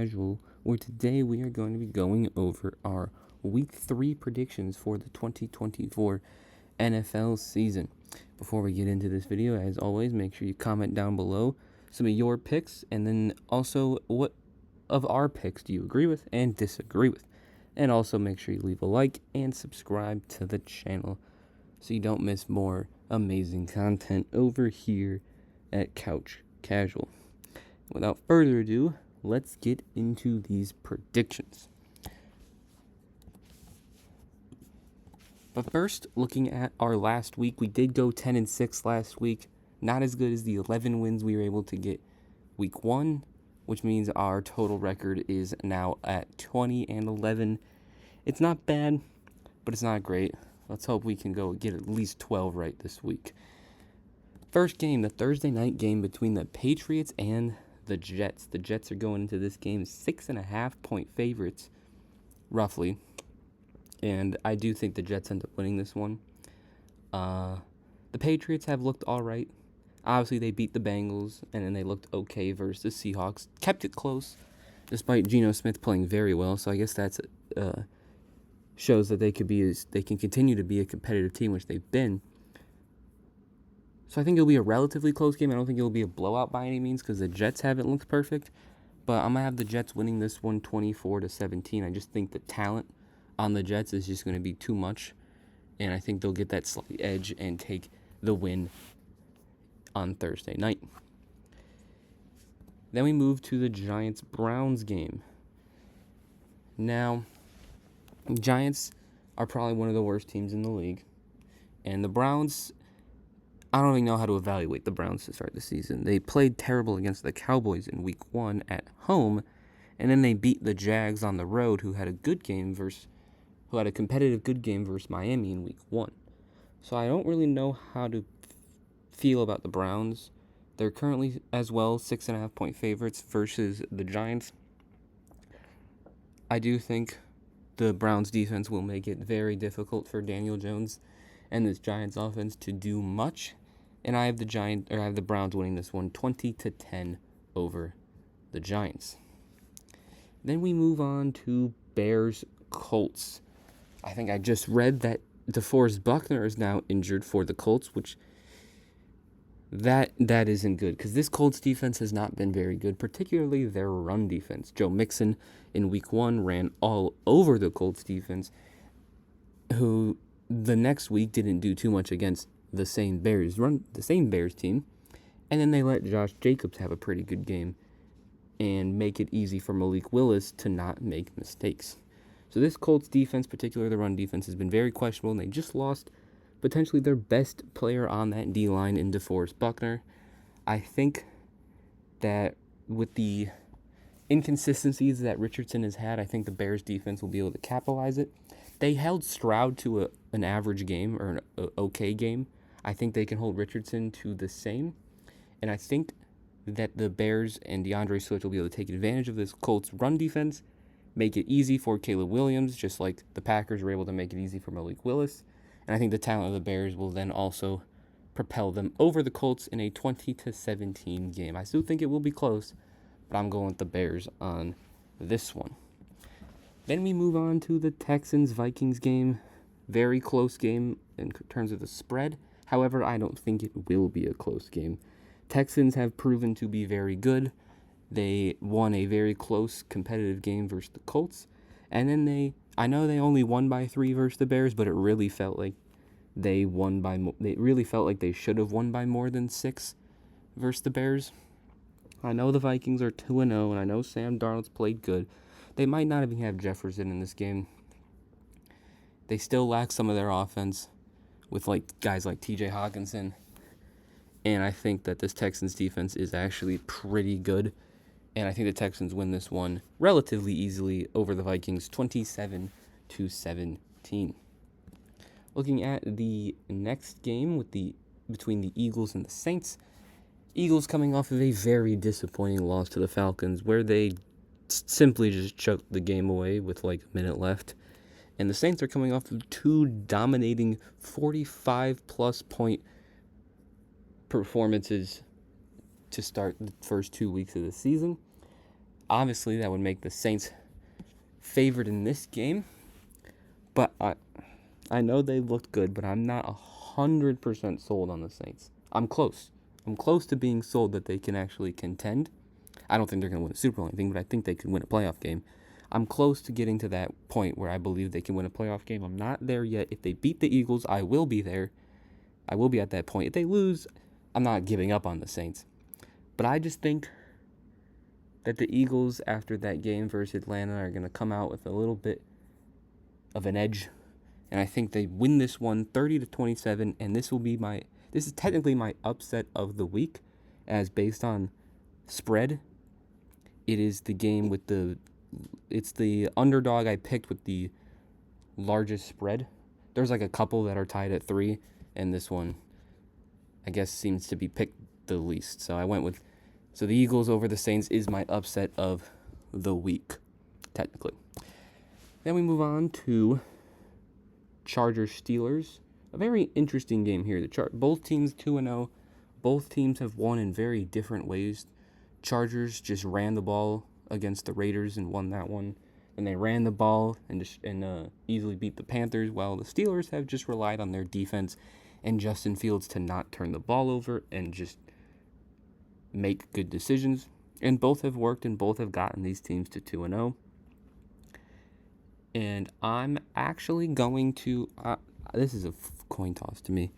Casual, where today we are going to be going over our Week 3 predictions for the 2024 NFL season. Before we get into this video, as always, make sure you comment down below some of your picks, and then also what of our picks do you agree with and disagree with. And also make sure you leave a like and subscribe to the channel so you don't miss more amazing content over here at Couch Casual. Without further ado, let's get into these predictions. But first, looking at our last week, we did go 10-6 last week. Not as good as the 11 wins we were able to get week 1, which means our total record is now at 20-11. It's not bad, but it's not great. Let's hope we can go get at least 12 right this week. First game, the Thursday night game between the Patriots and the Jets. The Jets are going into this game 6.5-point favorites, roughly. And I do think the Jets end up winning this one. The Patriots have looked all right. Obviously, they beat the Bengals, and then they looked okay versus the Seahawks. Kept it close, despite Geno Smith playing very well. So I guess that's shows that they can continue to be a competitive team, which they've been. So I think it'll be a relatively close game. I don't think it'll be a blowout by any means because the Jets haven't looked perfect. But I'm going to have the Jets winning this one 24-17. I just think the talent on the Jets is just going to be too much. And I think they'll get that slight edge and take the win on Thursday night. Then we move to the Giants-Browns game. Now, Giants are probably one of the worst teams in the league. And the Browns, I don't even know how to evaluate the Browns to start the season. They played terrible against the Cowboys in week 1 at home, and then they beat the Jags on the road, who had a competitive good game versus Miami in week 1. So I don't really know how to feel about the Browns. They're currently as well 6.5-point favorites versus the Giants. I do think the Browns defense will make it very difficult for Daniel Jones and this Giants offense to do much. And I have the Browns winning this one 20-10 over the Giants. Then we move on to Bears-Colts. I think I just read that DeForest Buckner is now injured for the Colts, which that isn't good because this Colts defense has not been very good, particularly their run defense. Joe Mixon in week 1 ran all over the Colts defense, who the next week didn't do too much against the same Bears team, and then they let Josh Jacobs have a pretty good game and make it easy for Malik Willis to not make mistakes. So this Colts defense, particularly the run defense, has been very questionable, and they just lost potentially their best player on that D-line in DeForest Buckner. I think that with the inconsistencies that Richardson has had, I think the Bears defense will be able to capitalize it. They held Stroud to an average game or an okay game. I think they can hold Richardson to the same. And I think that the Bears and DeAndre Swift will be able to take advantage of this Colts run defense, make it easy for Caleb Williams, just like the Packers were able to make it easy for Malik Willis. And I think the talent of the Bears will then also propel them over the Colts in a 20-17 game. I still think it will be close, but I'm going with the Bears on this one. Then we move on to the Texans-Vikings game. Very close game in terms of the spread. However, I don't think it will be a close game. Texans have proven to be very good. They won a very close competitive game versus the Colts. And then I know they only won by 3 versus the Bears, but it really felt like they should have won by more than 6 versus the Bears. I know the Vikings are 2-0, and I know Sam Darnold's played good. They might not even have Jefferson in this game. They still lack some of their offense with guys like TJ Hawkinson. And I think that this Texans defense is actually pretty good. And I think the Texans win this one relatively easily over the Vikings, 27-17. Looking at the next game between the Eagles and the Saints. Eagles coming off of a very disappointing loss to the Falcons, where they simply just choked the game away with a minute left. And the Saints are coming off of 2 dominating 45-plus point performances to start the first 2 weeks of the season. Obviously, that would make the Saints favored in this game. But I know they looked good, but I'm not 100% sold on the Saints. I'm close. I'm close to being sold that they can actually contend. I don't think they're going to win a Super Bowl or anything, but I think they could win a playoff game. I'm close to getting to that point where I believe they can win a playoff game. I'm not there yet. If they beat the Eagles, I will be there. I will be at that point. If they lose, I'm not giving up on the Saints. But I just think that the Eagles, after that game versus Atlanta, are going to come out with a little bit of an edge. And I think they win this one 30-27, and this is technically my upset of the week, as based on spread. It is the game it's the underdog I picked with the largest spread. There's like a couple that are tied at 3, and this one, I guess, seems to be picked the least. So the Eagles over the Saints is my upset of the week, technically. Then we move on to Chargers-Steelers. A very interesting game here. Both teams 2-0. Both teams have won in very different ways. Chargers just ran the ball against the Raiders and won that one. And they ran the ball and easily beat the Panthers, while the Steelers have just relied on their defense and Justin Fields to not turn the ball over and just make good decisions. And both have worked, and both have gotten these teams to 2-0. And I'm actually going to... this is a coin toss to me.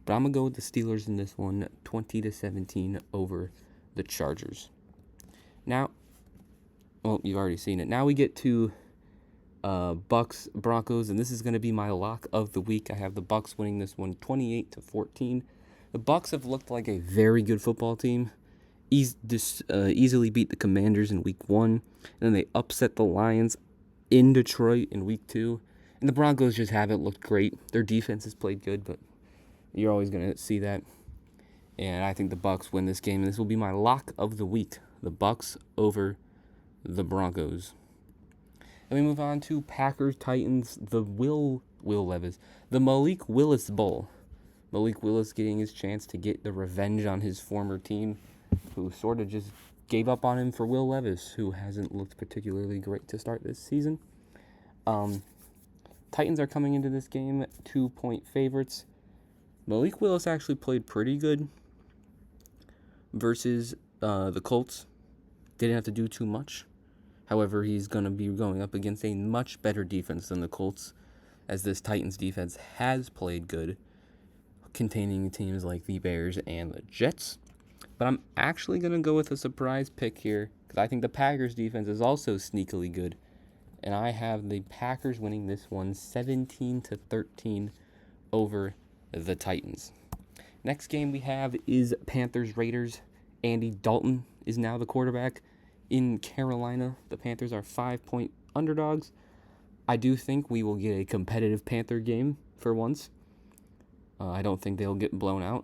But I'm going to go with the Steelers in this one, 20-17 over the Chargers. Now, well, you've already seen it. Now we get to Bucks, Broncos, and this is going to be my lock of the week. I have the Bucks winning this one 28-14. The Bucks have looked like a very good football team. Easily beat the Commanders in week 1. And then they upset the Lions in Detroit in week 2. And the Broncos just haven't looked great. Their defense has played good, but you're always going to see that. And I think the Bucks win this game, and this will be my lock of the week. The Bucks over the Broncos. And we move on to Packers-Titans, the the Malik Willis Bowl. Malik Willis getting his chance to get the revenge on his former team, who sort of just gave up on him for Will Levis, who hasn't looked particularly great to start this season. Titans are coming into this game 2-point favorites. Malik Willis actually played pretty good versus the Colts. Didn't have to do too much. However, he's going to be going up against a much better defense than the Colts, as this Titans defense has played good, containing teams like the Bears and the Jets. But I'm actually going to go with a surprise pick here, because I think the Packers defense is also sneakily good. And I have the Packers winning this one 17-13 over the Titans. Next game we have is Panthers-Raiders. Andy Dalton is now the quarterback in Carolina. The Panthers are 5-point underdogs. I do think we will get a competitive Panther game for once. I don't think they'll get blown out.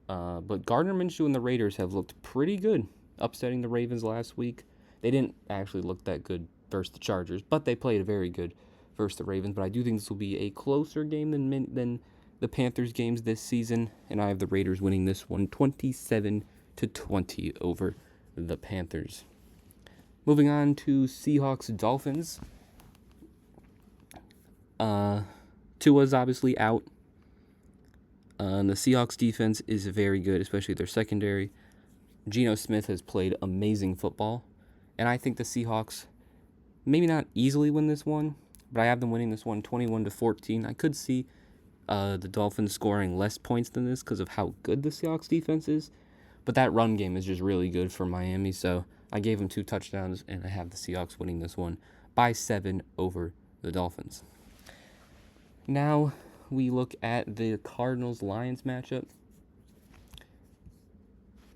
But Gardner Minshew and the Raiders have looked pretty good, upsetting the Ravens last week. They didn't actually look that good versus the Chargers, but they played very good versus the Ravens. But I do think this will be a closer game than the Panthers games this season, and I have the Raiders winning this one 27-20 over the Panthers. Moving on to Seahawks-Dolphins. Tua's obviously out. And the Seahawks defense is very good, especially their secondary. Geno Smith has played amazing football, and I think the Seahawks maybe not easily win this one, but I have them winning this one 21-14. I could see the Dolphins scoring less points than this because of how good the Seahawks defense is, but that run game is just really good for Miami, so I gave them 2 touchdowns, and I have the Seahawks winning this one by 7 over the Dolphins. Now we look at the Cardinals-Lions matchup.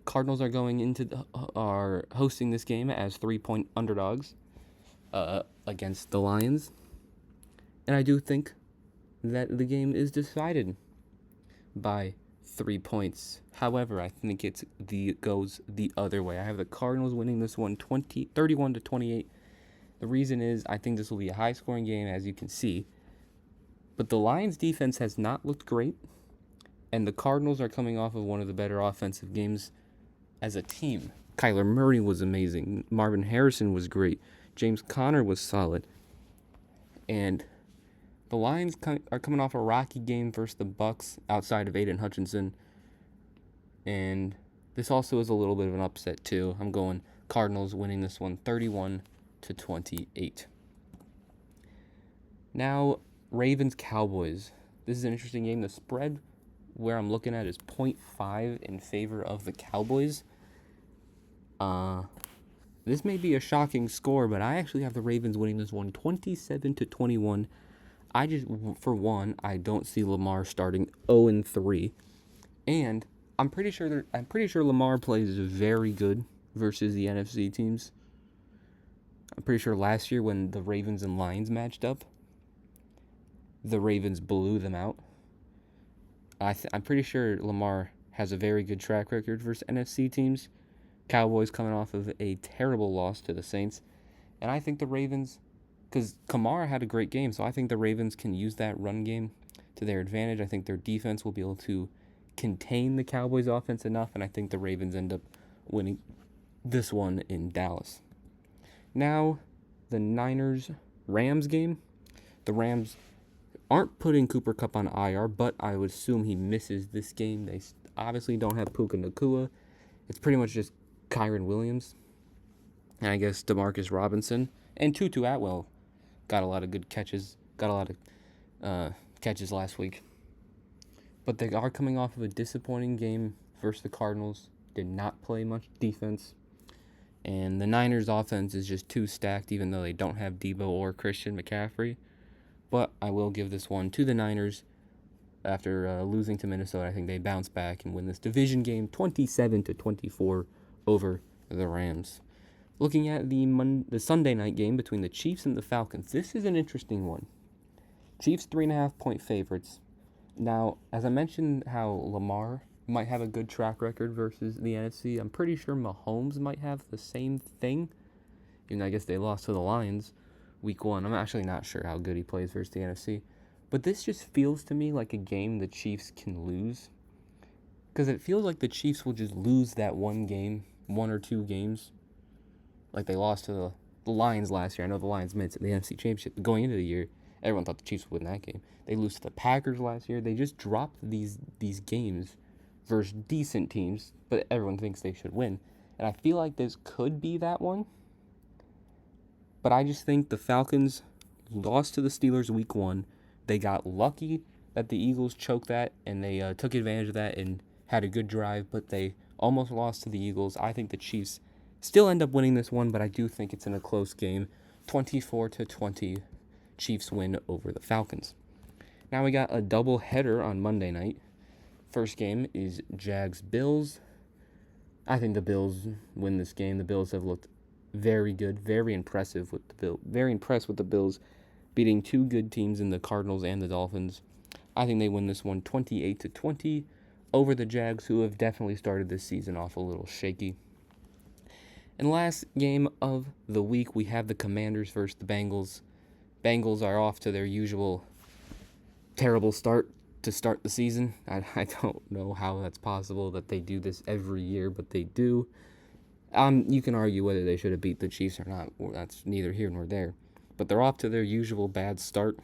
Cardinals are hosting this game as 3-point underdogs against the Lions, and I do think that the game is decided by 3 points. However, I think it goes the other way. I have the Cardinals winning this one 31-28. The reason is I think this will be a high-scoring game, as you can see. But the Lions' defense has not looked great, and the Cardinals are coming off of one of the better offensive games as a team. Kyler Murray was amazing. Marvin Harrison was great. James Conner was solid. And the Lions are coming off a rocky game versus the Bucs outside of Aiden Hutchinson. And this also is a little bit of an upset, too. I'm going Cardinals winning this one 31-28. Now, Ravens-Cowboys. This is an interesting game. The spread where I'm looking at is 0.5 in favor of the Cowboys. This may be a shocking score, but I actually have the Ravens winning this one 27-21. For one, I don't see Lamar starting 0-3. And I'm pretty sure Lamar plays very good versus the NFC teams. I'm pretty sure last year when the Ravens and Lions matched up, the Ravens blew them out. I'm pretty sure Lamar has a very good track record versus NFC teams. Cowboys coming off of a terrible loss to the Saints. And I think the Ravens, because Kamara had a great game, so I think the Ravens can use that run game to their advantage. I think their defense will be able to contain the Cowboys' offense enough, and I think the Ravens end up winning this one in Dallas. Now, the Niners-Rams game. The Rams aren't putting Cooper Kupp on IR, but I would assume he misses this game. They obviously don't have Puka Nacua. It's pretty much just Kyron Williams, and I guess Demarcus Robinson, and Tutu Atwell got a lot of good catches, catches last week. But they are coming off of a disappointing game versus the Cardinals. Did not play much defense. And the Niners' offense is just too stacked, even though they don't have Debo or Christian McCaffrey. But I will give this one to the Niners. After losing to Minnesota, I think they bounce back and win this division game 27-24 over the Rams. Looking at the Sunday night game between the Chiefs and the Falcons, this is an interesting one. Chiefs 3.5-point favorites. Now, as I mentioned how Lamar might have a good track record versus the NFC, I'm pretty sure Mahomes might have the same thing. Even I guess they lost to the Lions week 1. I'm actually not sure how good he plays versus the NFC. But this just feels to me like a game the Chiefs can lose. Because it feels like the Chiefs will just lose that one or two games. Like they lost to the Lions last year. I know the Lions made it to the NFC Championship. But going into the year, everyone thought the Chiefs would win that game. They lose to the Packers last year. They just dropped these games versus decent teams, but everyone thinks they should win. And I feel like this could be that one. But I just think the Falcons lost to the Steelers week 1. They got lucky that the Eagles choked that, and they took advantage of that and had a good drive, but they almost lost to the Eagles. I think the Chiefs still end up winning this one, but I do think it's in a close game. 24-20, Chiefs win over the Falcons. Now we got a double header on Monday night. First game is Jags-Bills. I think the Bills win this game. The Bills have looked very good, very impressive with the Bills. Very impressed with the Bills beating two good teams in the Cardinals and the Dolphins. I think they win this one 28-20 over the Jags, who have definitely started this season off a little shaky. And last game of the week, we have the Commanders versus the Bengals. Bengals are off to their usual terrible start to start the season. I don't know how that's possible that they do this every year, but they do. You can argue whether they should have beat the Chiefs or not. That's neither here nor there. But they're off to their usual bad start.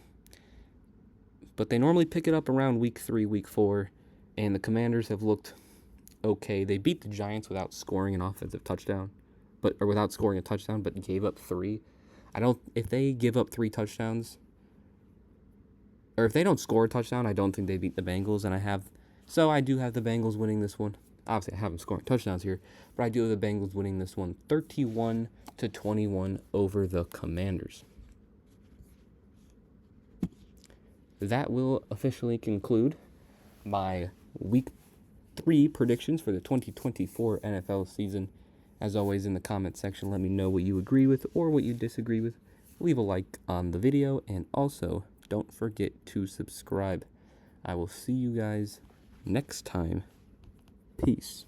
But they normally pick it up around week 3, week 4, and the Commanders have looked okay. They beat the Giants without scoring an offensive touchdown, but gave up 3. If they give up 3 touchdowns, or if they don't score a touchdown, I don't think they beat the Bengals, so I do have the Bengals winning this one. Obviously, I haven't scored touchdowns here, but I do have the Bengals winning this one 31-21 over the Commanders. That will officially conclude my Week 3 predictions for the 2024 NFL season. As always, in the comment section, let me know what you agree with or what you disagree with. Leave a like on the video, and also don't forget to subscribe. I will see you guys next time. Peace.